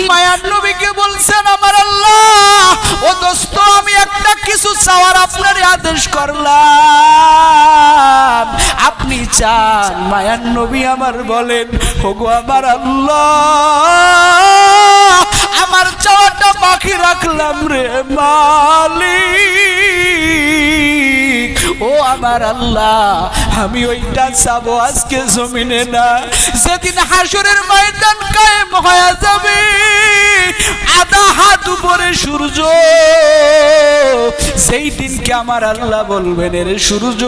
মায়ার নবীকে বলছেন, আমার আল্লাহ ও দোস্ত, আমি একটা কিছু চাওয়ার আপনার আদেশ করলাম, আপনি চান? মায়ার নবী আমার বলেন, ওগো আমার আল্লাহ, আমার চাওয়াটা বাকি রাখলাম রে মালিক। ও আমার আল্লাহ, আমি ওইটা চাবো আজকে জমিনে না, যেদিন হাসরের ময়দান কায়েম হয়ে যাবে, আধা হাত উপরে সূর্য, সেই দিনকে আমার আল্লাহ বলবেন, রে সূর্য,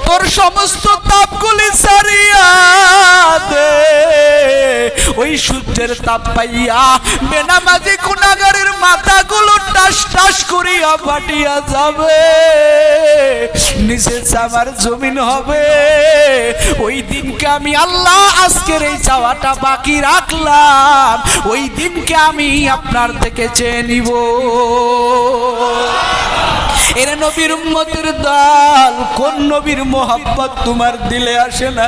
তোর সমস্ত তাপগুলি ছাড়িয়া দে। ওই সূর্যের তাপ পাইয়া বেনামাজি গুনাহগারের মাথাগুলো টাস টাস করিয়া ফাটিয়া যাবে, নিচে আমার জমিন হবে। ওই দিনকে আমি আল্লাহ আজকের এই চাওয়াটা বাকি রাখলাম, ওই দিনকে আমি আপনার থেকে চেয়ে নিব। এর নবীর উম্মতের দল, কোন নবীর মোহাব্বত তোমার দিলে আসে না?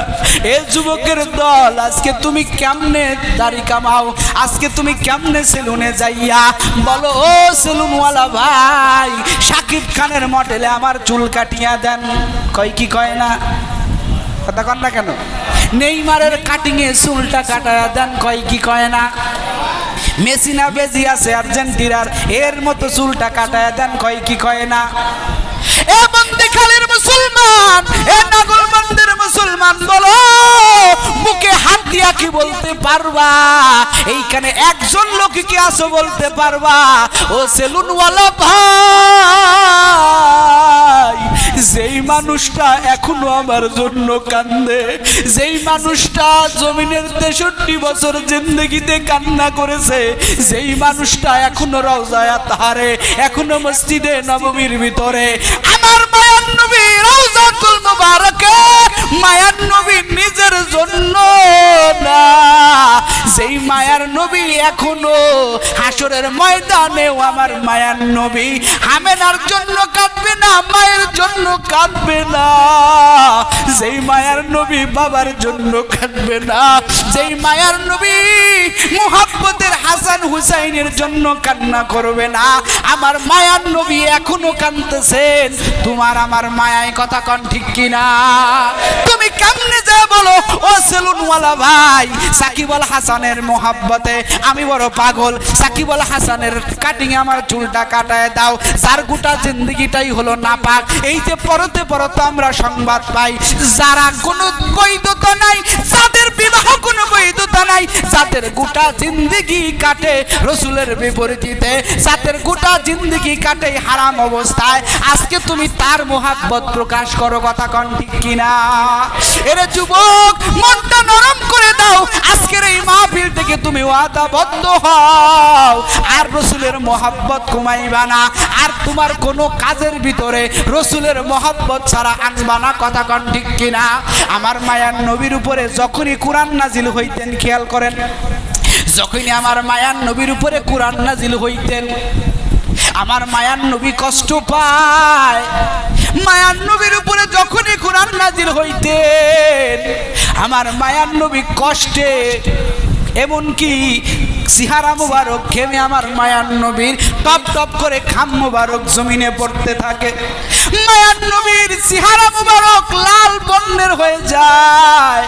এ যুবকের দল, আজকে তুমি কেমনে দাড়ি কামাও? আজকে তুমি কেমনে সেলুনে যাইয়া বলো, ও সেলুনওয়ালা ভাই, শাকিব খানের মডেলে আমার চুল কাটিয়া দেন? কয় কি কয় না? কথা কন না কেন? নেইমারের কাটিং এ চুলটা কাটায়া দেন? কয় কি কয় না? মেসিনা বেজি আছে আর্জেন্টিনার, এর মতো চুলটা কাটায়া দেন? কয় কি কয় না? এ বন্দিখালীর মুসলমান, এ নাগলবন্দের মুসলমান, বলো বুকে হাত দিয়া কি বলতে পারবা? এইখানে একজন লোক কি আছো বলতে পারবা? ও সেলুনওয়ালা ভাই, যেই মানুষটা এখনো আমার জন্য কান্দে, যেই মানুষটা জমিনের 63 বছর জিন্দেগিতে কান্না করেছে, যেই মানুষটা এখনো রওজায়ে তাহারে, এখনো মসজিদে নববীর ভিতরে আমার মায়ার নবী রওজাতুল মুবারাকে, মায়ার নবী নিজের জন্য না, যেই মায়ার নবী এখনো হাসরের ময়দানেও আমার মায়ার নবী আমেনার জন্য কাঁদবে না, মায়ের জন্য কাঁদবে না, যেই মায়ার নবী বাবার জন্য কাঁদবে না, যেই মায়ার নবী মুহাব্বতের হাসান হুসাইনের জন্য কান্না করবে না, আমার মায়ার নবী এখনো কাঁদতেছেন। তোমার আমার মায়ায়, কথা কন ঠিক কিনা? তুমি কেমনে যা বলো, ও সেলুনওয়ালা ভাই, সাকিব আল হাসানের মোহাব্বতে আমি বড় পাগল, সাকিব আল হাসানের কাটিং আমার চুলটা কাটায় দাও, যার গোটা জিন্দগিটাই হলো নাপাক। এই যে পরতে পরতে আমরা সংবাদ পাই, যারা কোনো বৈধতা নাই, যাদের বিবাহ কোনো বৈধতা নাই, যাদের গোটা জিন্দগি কাটে রসুলের বিপরীতে, যাদের গোটা জিন্দগি কাটে হারাম অবস্থায়, আজকে তুমি তার মোহাব্বত প্রকাশ করো, কথা কন ঠিক কিনা? এরে যুবক, মনটা নরম করে দাও, আজকের এই মাহফিল থেকে তুমি ওয়াদাবদ্ধ হও, আর রসুলের মোহাব্বত কমাইবা না, আর তোমার কোনো কাজের ভিতরে রসুলের মোহাব্বত ছাড়া আনবা না, কথা কন ঠিক কিনা? আমার মায়ার নবীর উপরে যখনই কোরআন নাজিল হইতেন, খেয়াল করেন, যখনই আমার মায়ার নবীর উপরে কোরআন নাজিল হইতেন, আমার মায়ার নবী কষ্ট পায়। মায়ার নবীর উপরে যখনই কোরআন নাজিল হইতেন, আমার মায়ার নবী কষ্টে, এমনকি সিহারা মুবারক ঘেমে আমার মায়ার নবীর টপ টপ করে খাম মুবারক জমিনে পড়তে থাকে। মায়ার নবীর সিহারা মুবারক লাল বর্ণের হয়ে যায়।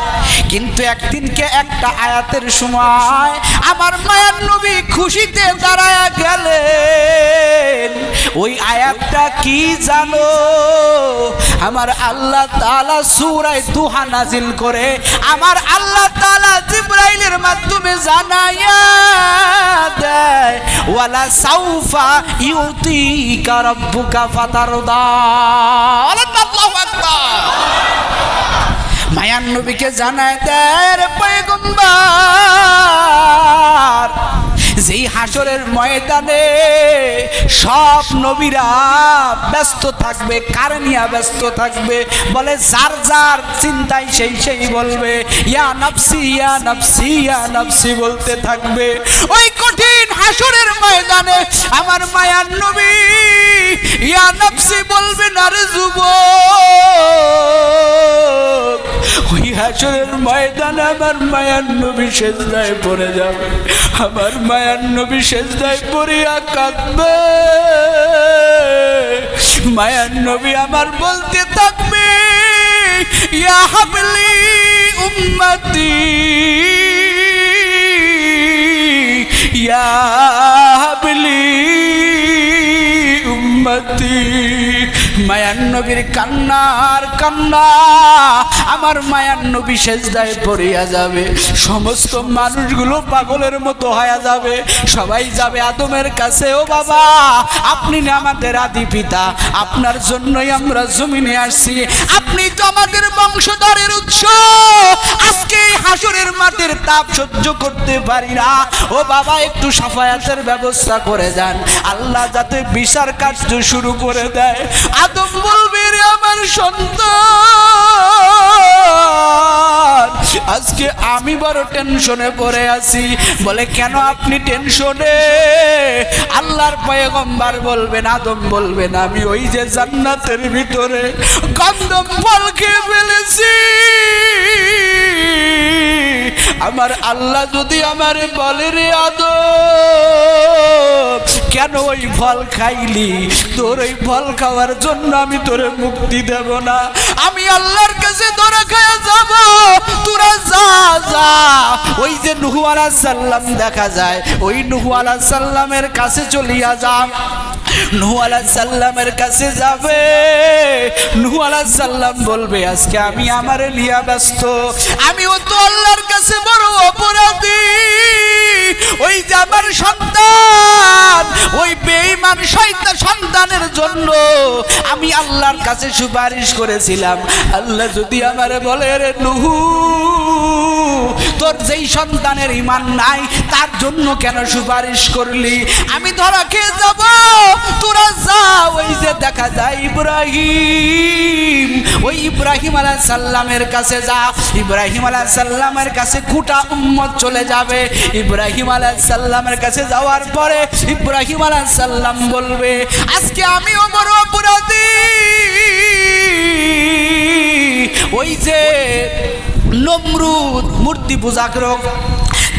কিন্তু একদিনকে একটা আয়াতের সময় আমার মায়ার নবী খুশিতে দাঁড়ায়া গেলেন। ওই আয়াতটা কি জানো? আমার আল্লাহ তাআলা সূরা দুহা নাজিল করে আমার আল্লাহ তাআলা জিবরাইলের মাধ্যমে জানায়া দেয়, ওয়ালা সাউফা ইউতিকা রাব্বুকা ফাতারদা। আল্লাহু আকবার। মায়ার নবীকে জানায় দেয়, পয়গম্বর, যেই হাসরের ময়দানে সব নবীরা ব্যস্ত থাকবে, কার নিয়ে ব্যস্ত থাকবে? বলে যার যার চিন্তায় সেই সেই বলবে ইয়া নফসি ইয়া নফসি ইয়া নফসি বলতে থাকবে। ওই কঠিন হাসরের ময়দানে আমার মায়ার নবী ইয়া নফসি বলবে না রে যুবক, ওই হাসরের ময়দানে আমার মায়ার নবী সেজদায় পড়ে যাবে, আমার মায়ার নবী সেজদায় পড়িয়া কাঁদবে। মায়ার নবী আমার বলতে থাকবে, ইয়া হাবলি উম্মতি, ইয়া হাবলি উম্মতি। মায়ার নবীর কান্নার কান্না, আমার মায়ার নবী সেজদায় পড়িয়া যাবে। সমস্ত মানুষগুলো পাগলের মতো হয়ে যাবে, সবাই যাবে আদমের কাছে, ও বাবা আপনি না আমাদের আদি পিতা, আপনার জন্যই আমরা জমিনে আসছি, আপনি তো আমাদের বংশধরের উৎস, আজকে হাসরের মাটির তাপ সহ্য করতে পারি না, ও বাবা একটু সাফায়াতের ব্যবস্থা করে দেন, আল্লাহ যাতে বিচার কার্য শুরু করে দেয়। আদম বলবে, রে আমার সন্তান, আজকে আমি বড় টেনশনে পড়ে আছি। বলে, কেন আপনি টেনশনে? আল্লাহর পয়গম্বর বলবেন, আদম বলবেন, আমি ওই যে জান্নাতের ভিতরে গন্ধম ফল খেয়ে ফেলেছি, আমার আল্লাহ যদি আমারে বলে, রে আদম কেন ওই ফল খাইলি, তোর ওই ফল খাওয়ার জন্য আমি তোরে মুক্তি দেব না, আমি আল্লাহর কাছে ধরা খায়া যাব, তোরা যা যা। ওই যে নূহ আলাইহিস সালাম দেখা যায়, ওই নূহ আলাইহিস সালামের কাছে চলিয়া যা। নূহ আলাইহিস সালামের কাছে যাবে, নূহ আলাইহিস সালাম বলবে, আজকে আমি আমারে নিয়া ব্যস্ত, আমিও তো আল্লাহর কাছে বড় অপরাধী, ওই যে আমার সন্তান, ওই বেঈমান শয়তান সন্তানের জন্য আমি আল্লাহর কাছে সুপারিশ করেছিলাম, আল্লাহ যদি আমারে বলে, রে নূহ তোর যেই সন্তানের ঈমান নাই তার জন্য কেন সুপারিশ করলি, আমি ধরা খেয়ে যাব, তোরা যা। ওই যে দেখা যায় ইব্রাহিম, ওই ইব্রাহিম আলাইহিস সালামের কাছে যা, ইব্রাহিম আলাইহিস সালামের কাছে গোটা উম্মত চলে যাবে। ইব্রাহিম আলাইহিস সালামের কাছে যাওয়ার পরে ইব্রাহিম আলাইহিস সালাম বলবে, আজকে আমিও বড় অপরাধী, ওই যে নমরুদ মূর্তি পূজাকরক,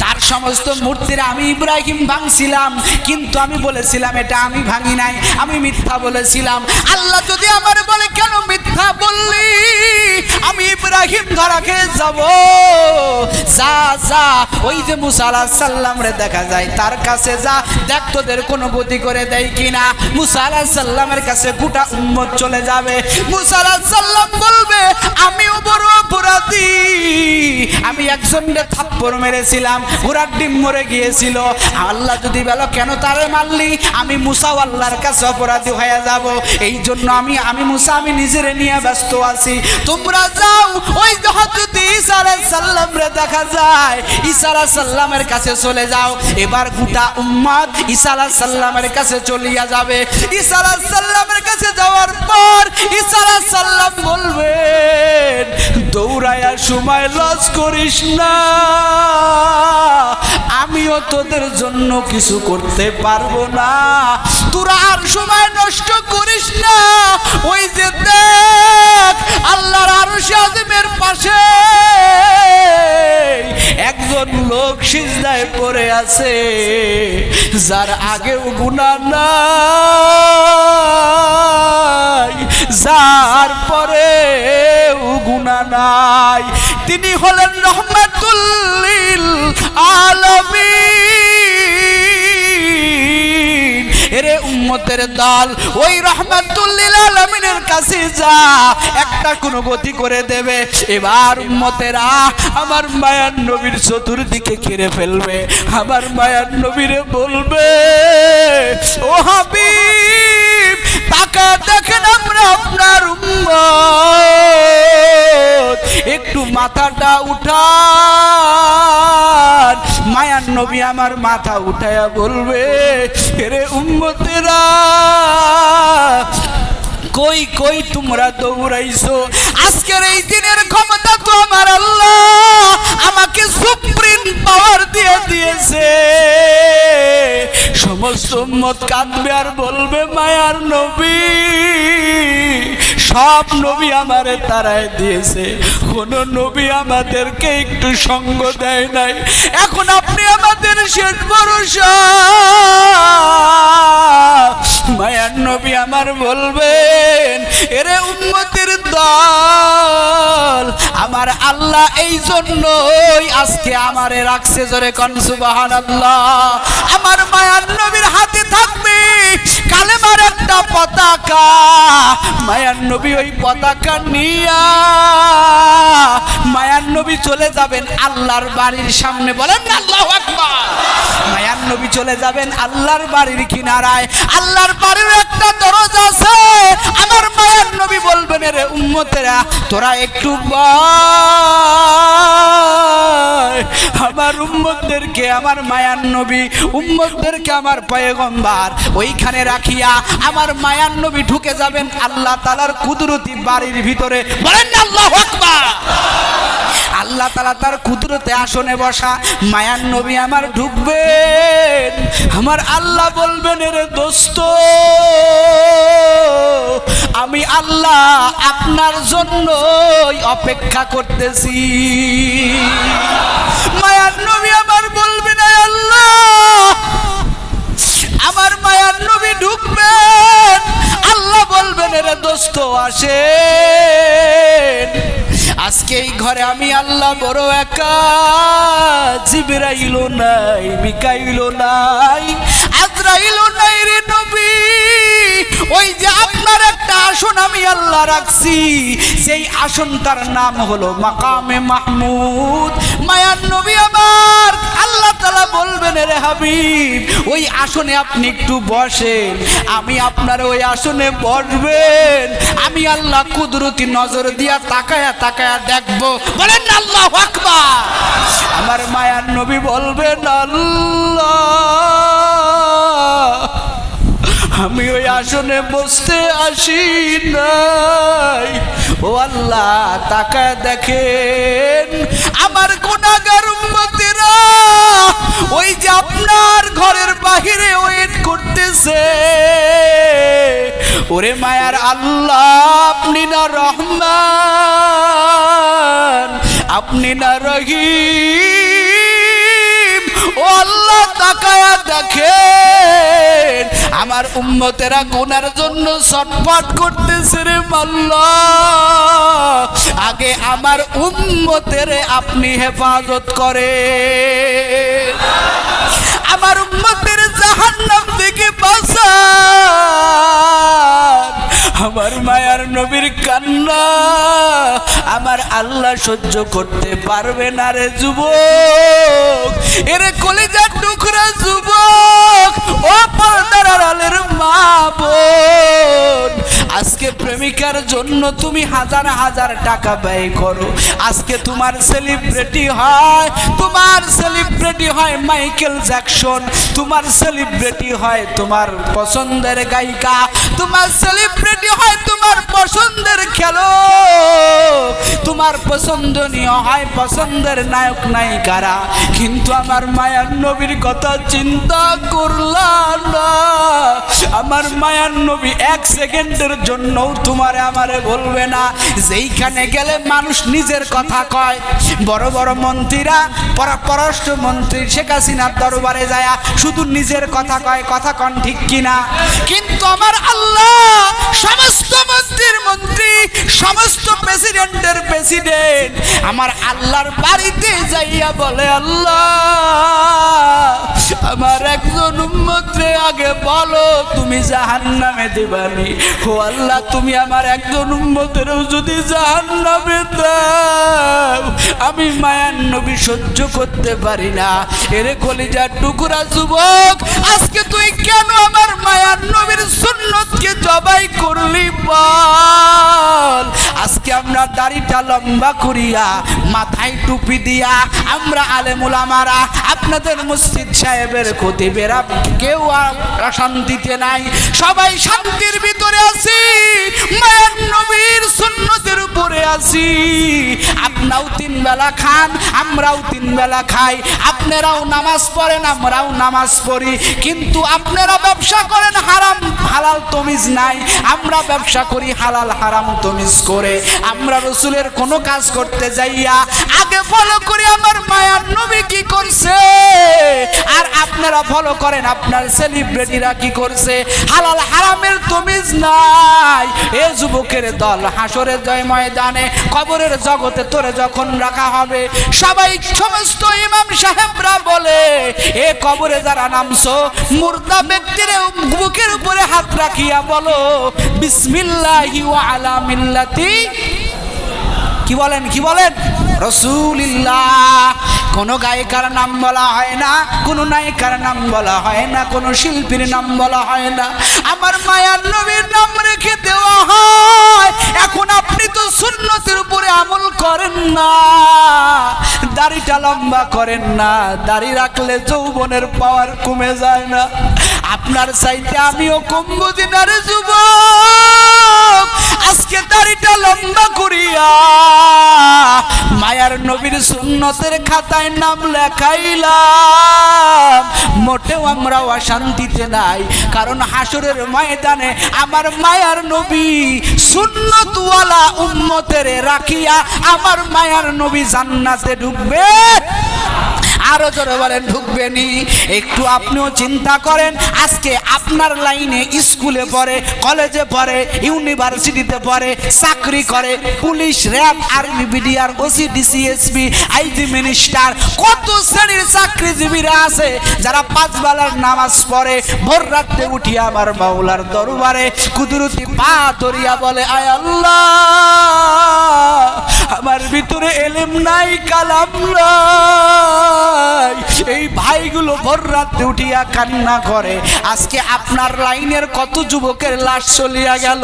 তার সমস্ত মূর্তির আমি ইব্রাহিম ভাঙছিলাম, কিন্তু আমি বলেছিলাম এটা আমি ভাঙি নাই, আমি মিথ্যা বলেছিলাম। আল্লাহ যদি আমার বলে, কেন মিথ্যা বললি, আমি ইব্রাহিম ধরা খেয়ে যাব, যা যা। ওই যে মুসা আলাইহিস সালাম রে দেখা যায়, তার কাছে যা, দেখ তোদের কোনো গতি করে দেয় কিনা। মুসা আলাইহিস সালামের কাছে গোটা উম্মত চলে যাবে। মুসা আলাইহিস সালাম বলবে, আমিও বড় অপরাধী, আমি একজনকে থাপ্পড় মেরেছিলাম, ঘোড়ার ডিম মরে গিয়েছিল। আল্লাহ যদি বলো, কেন তারে মারলি, আমি মুসা আল্লাহর কাছে অপরাধী হয়ে যাব, এই জন্য আমি মুসা আমি নিজের নিয়ে ব্যস্ত আছি, তোমরা যাও। ওই যে হযরত ঈসা আলাইহিস সালাম রে দেখা যায়, ঈসা আলাইহিস সালামের কাছে চলে যাও। এবার গোটা উম্মত ঈসা আলাইহিস সালামের কাছে চলিয়া যাবে। ঈসা আলাইহিস সালামের কাছে যাওয়ার পর ঈসা আলাইহিস সালাম বলবেন, দৌড়ায়া সময় লস করিস না, আমিও তোদের জন্য কিছু করতে পারবো না, তোরা আর সময় নষ্ট করিস না। ওই যে দেখ আল্লাহর আরশে আযমের পাশে একজন লোক সিজদায় পড়ে আছে, যার আগেও গুনাহ নাই, যার পরেও গুনাহ নাই, তিনি হলেন রহমাতুল লিল আলামিন। এরে উম্মতের দল, ওই রহমাতুল লিল আলামিনের কাছে যা, একটা কোনো গতি করে দেবে। এবার উম্মতেরা আমার মায়ার নবীর চতুর্দিকে ঘিরে ফেলবে, আমার মায়ার নবীরে বলবে, ও হাবিব তাকা দেখেন আমরা আপনার উম্মত, একটু মাথাটা উঠান। মায়ার নবী আমার মাথা উঠায়া বলবে, এরে উম্মতেরা কই কই তোমরা দৌড়াইছো, আজকের এই দিনের ক্ষমতা তো আমার আল্লাহ আমাকে সুপ্রিম পাওয়ার দিয়ে দিয়েছে। সমস্ত উম্মত কাঁদবে আর বলবে, মায়ার নবী সব নবী আমারে তারায় দিয়েছে, কোন নবী আমাদেরকে একটু সঙ্গ দেয় নাই। এখন আপনি আমাদের শেষ ভরসা। মায়ার নবী আমার বলবেন, এরে উম্মতের দল, আমার আল্লাহ এই জন্যই আজকে আমারে রাখছে। জোরে কোন সুবহানাল্লাহ। আমার মায়ার নবীর হাতে থাকবে কালেমার একটা পতাকা। মায়ার নবী ওই পতাকা নিয়া মায়ার নবী চলে যাবেন আল্লাহর বাড়ির সামনে। বলেন না আল্লাহু আকবার। মায়ার নবী চলে যাবেন আল্লাহর বাড়ির কিনারায়। আল্লাহর বাড়ির একটা দরজা আছে। আমার মায়ার নবী বলবেন, রে উম্মতেরা তোরা একটু বয়। আমার উম্মতদেরকে, আমার মায়ার নবী উম্মতদেরকে আমার পয়গম্বর ওইখানে রাখিয়া আমার মায়ার নবী ঢুকে যাবেন আল্লাহ তাআলার কুদরতি বাড়ির ভিতরে। বলেন না আল্লাহু আকবার। আল্লাহ তাআলা তার কুদরতে আসনে বসা, মায়ার নবী আমার ঢুকবেন। আমার আল্লাহ বলবেন, রে দোস্ত আমি আল্লাহ আপনার জন্যই অপেক্ষা করতেছি। মায়ার নবী আমার বলবেন, আল্লাহ আমার মায়ার নবী ঢুকবেন। আল্লাহ বলবেন, রে দোস্ত আসেন। আজকে এই ঘরে আমি আল্লাহ বড় একা। জিবরাইলও নাই, মিকাইলও নাই, আজরাইলও নাই রে নবী। ওই যে আপনার একটা আসন আমি আল্লাহ রাখছি, সেই আসনটার নাম হলো মাকামে মাহমুদ। মায়ার নবী আমার আল্লাহ তাআলা বলবেন, রে হাবিব ওই আসনে আপনি একটু বসেন। আমি আপনার ওই আসনে বসবেন। আমি আল্লাহ কুদরতি নজর দিয়া তাকায়া তাকায়া দেখবো। বলেন না আল্লাহু আকবার। আমার মায়ার নবী বলবেন, আল্লাহ আমি ওই আসনে বসতে আসি নাই। ও আল্লাহ তাকায় দেখেন আমার গুনাহগার উম্মতেরা ওই যে আপনার ঘরের বাহিরে ওয়েট করতেছে। ওরে মায়ার আল্লাহ আপনি না রহমান, আপনি না রহিম। ও আল্লাহ তাকায়া দেখেন আমার উম্মতেরা গুনার জন্য ছটফট করতেছে রে আল্লাহ। আগে আমার উম্মতের আপনি হেফাজত করে, আমার উম্মতের জাহান্নাম থেকে বাঁচান। আমার মায়ার নবীর কান্না আমার আল্লাহ সহ্য করতে পারবে না রে যুবক। এরে কলিজার টুকরা যুবক, ও পর্দার আড়ালের মা বোন, আজকে প্রেমিকার জন্য তুমি হাজার হাজার টাকা ব্যয় করো। আজকে তোমার সেলিব্রিটি হয়, তোমার সেলিব্রিটি হয় মাইকেল জ্যাকসন, তোমার সেলিব্রিটি হয় তোমার পছন্দের গায়িকা, তোমার সেলিব্রিটি হয় তোমার পছন্দের খেলোয়াড়, তোমার পছন্দনীয় হয় পছন্দের নায়ক নায়িকারা। কিন্তু আমার মায়ার নবীর কথা চিন্তা করলাম না। আমার মায়ার নবী এক সেকেন্ডের জন্য তোমারে আমারে বলবে না। যেইখানে গেলে মানুষ নিজের কথা কয়, বড় বড় মন্ত্রীরা পররাষ্ট্রমন্ত্রী শেখ হাসিনার দরবারে যায় শুধু নিজের কথা কয়, কথা কন ঠিক কিনা? কিন্তু আমার আল্লাহ সমস্ত মন্ত্রীর মন্ত্রী, সমস্ত প্রেসিডেন্টের প্রেসিডেন্ট আমার আল্লাহর বাড়িতে যাইয়া বলে, আল্লাহ আমার একজন উম্মতরে আগে বলো তুমি জাহান্নামে দিবানি। ও আল্লাহ তুমি আমার একজন উম্মতেরও যদি জাহান্নামে দাও আমি মায়ার নবী সহ্য করতে পারি না। এরে কলিজার টুকরা যুবক, আজকে তুই কেন আমার মায়ার নবীর সুন্নতকে জবাই করলি বল? আজকে আজকে আমরা দাড়িটা লম্বা করিয়া মাথায় টুপি দিয়া আমরা আলেম উলামারা আপনাদের মসজিদ সাহেবের খতিবেরা কেউ শান্তিতে নাই, সবাই শান্তির ভিতরে আছি, মায়ের নবীর সুন্নতের উপরে আছি। আপনারাও তিন বেলা খান, আমরাও তিন বেলা খাই, আপনারাও নামাজ পড়েন, আমরাও নামাজ পড়ি, কিন্তু আপনারা ব্যবসা করেন হারাম হালাল তমিজ নাই, আমরা ব্যবসা করি হালাল হারাম তমিজ করে। আমরা রসুলের কোনো কাজ করতে যাইয়া আগে ফলো করি আমার মায়ার নবী কি করছে, আর আপনারা ফলো করেন আপনার সেলিব্রিটিরা কি করছে। হালাল হারামের তমিজ নাই। এ যুবকের দল, হাসরের জয় ময়দানে কবরের জগতে তোরে যখন রাখা হবে, সবাই সমস্ত ইমাম সাহেবরা বলে এ কবরে যারা নামছো মুর্দা ব্যক্তির বুকের উপরে হাত রাখিয়া বলো বিসমিল্লাহি ওয়া আলা মিল্লাতি, কি বলেন কি বলেন রাসূলুল্লাহ। কোন গায়িকার নাম বলা হয় না, কোন নায়িকার নাম বলা হয় না, কোন শিল্পীর নাম বলা হয় না, আমার মায়ার নবীর নাম রেখে দেওয়া হয়। এখন আপনি তো সুন্নতের উপরে আমল করেন না, দাড়িটা লম্বা করেন না, দাড়ি রাখলে যৌবনের পাওয়ার কমে যায় না। আপনার চাইতে আমিও কম বুঝি না রে যুবক। আজকে দাড়িটা লম্বা করিয়া মায়ার নবীর সুন্নতের খাতায় নাম লেখাইলাম, মোটেও আমরা অশান্তিতে নাই। কারণ হাসরের ময়দানে আমার মায়ার নবী সুন্নতওয়ালা উম্মতের রাখিয়া আমার মায়ার নবী জান্নাতে ঢুকবে। আরো জোরে বলেন ঢুকবেনি। একটু আপনিও চিন্তা করেন, আজকে আপনার লাইনে স্কুলে পড়ে, কলেজে পড়ে, ইউনিভার্সিটিতে পড়ে, চাকরি করে, police, RAB, army, BDR, OC, DC, SP, IG, minister, কত শ্রেণীর চাকরিজীবীরা আছে যারা পাঁচ বেলার নামাজ পড়ে, ভোর রাতে উঠিয়া আমার মাওলার দরবারে কুদরতি পা ধরিয়া বলে আয় আল্লাহ আমার ভিতরে এলেম নাই, কালাম নাই। এই ভাইগুলো ভোর রাতে উঠিয়া কান্না করে। আজকে আপনার লাইনের কত যুবকের লাশ চলিয়া গেল,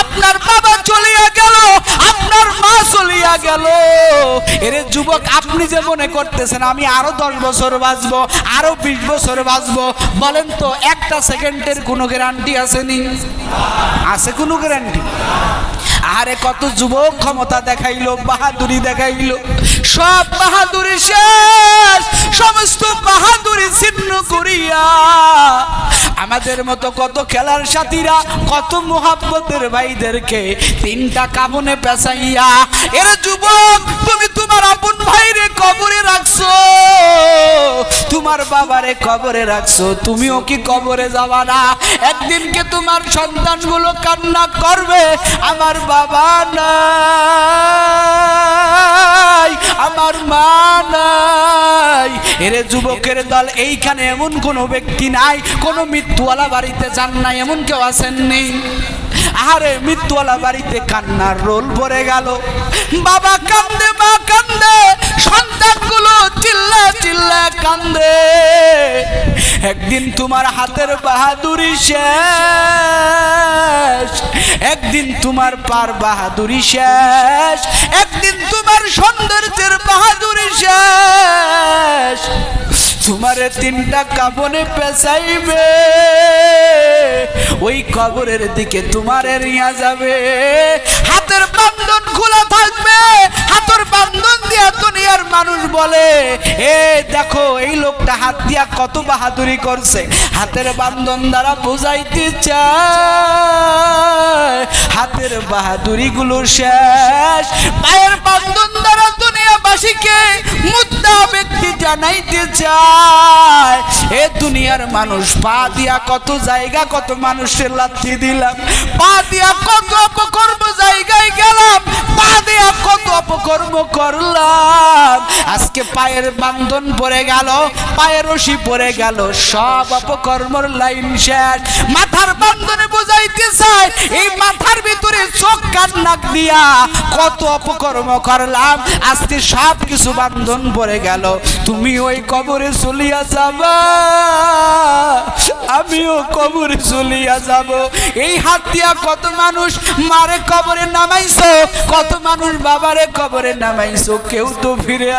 আপনার বাবা চলিয়া গেল, আপনার মা চলিয়া গেল। এর যুবক আপনি যে মনে করতেছেন আমি আরো 10 বছর বাঁচবো, আরো 20 বছর বাঁচবো, বলেন তো একটা সেকেন্ডের কোনো গ্যারান্টি আসেনি? আছে কোনো গ্যারান্টি? আরে কত যুবক ক্ষমতা দেখাইলো, বাহাদুরি দেখাইলো, সব বাহাদুরি শেষ, সমস্ত বাহাদুরি ছিন্ন করিয়া আমাদের মতো কত খেলার সাথীরা, কত মোহাব্বতের ভাইদেরকে 3টা কাবনে পেঁচাইয়া, এর যুবক তুমি তোমার আপন ভাইরে কবরে রাখছো, তোমার বাবারে কবরে রাখছো, তুমিও কি কবরে যাবা না? একদিনকে তোমার সন্তানগুলো কান্না করবে আমার বাবা নাই, আমার মা নাই। এর যুবকের দল, এইখানে এমন কোনো ব্যক্তি নাই কোনো মৃত্যুওয়ালা বাড়িতে যান নাই, এমন কেউ আসেননি? আরে মৃত্যুওয়ালা বাড়িতে কান্নার রোল পড়ে গেল, বাবা কান্দে, মা কান্দে, সন্তানগুলো চিল্লা চিল্লা কান্দে। একদিন তোমার হাতের বাহাদুরি শেষ, একদিন তোমার পার বাহাদুরি শেষ, একদিন তোমার সৌন্দর্যের বাহাদুরি শেষ। তোমারে 3টা কাবনে পেঁচাইবে, ওই কবরের দিকে তোমারে নিয়ে যাবে। হাতের বান্ধন খোলা থাকবে, হাতের বান্ধন দিয়া দুনিয়ার মানুষ বলে এ দেখো এই লোকটা হাত দিয়া কত বাহাদুরি করছে। হাতের বান্ধন দ্বারা বুঝাইতে চায় হাতের বাহাদুরি গুলো শেষ। পায়ের বান্ধন দ্বারা দুনিয়াবাসীকে মুদ্রা ব্যক্তি জানাইতে চায় এ দুনিয়ার মানুষ পা দিয়া কত জায়গা কত মানুষের লাথি দিলাম, পা দিয়া কত অপকর্ম জায়গায় গেলাম, পা দিয়া কত অপকর্ম করলাম। আজকে পায়ের বান্ধন পড়ে গেল, পায়ের রশি পড়ে গেল, সব অপকর্মর লাইন শেষ। মাথার বান্ধনে বুঝাইতে চায় এই মাথার ভিতরে চোখ কান নাক দিয়া কত অপকর্ম করলাম, আজকে সব কিছু বান্ধন পড়ে গেল। তুমি ওই কবরে চলিয়া যাবা, আমিও কবরে চলিয়া যাব। এই হাত দিয়া কত মানুষ মারে কবরে নামাইছো, কত মানুষ বাবারে কবরে নামাইছো, কেউ তো ফিরে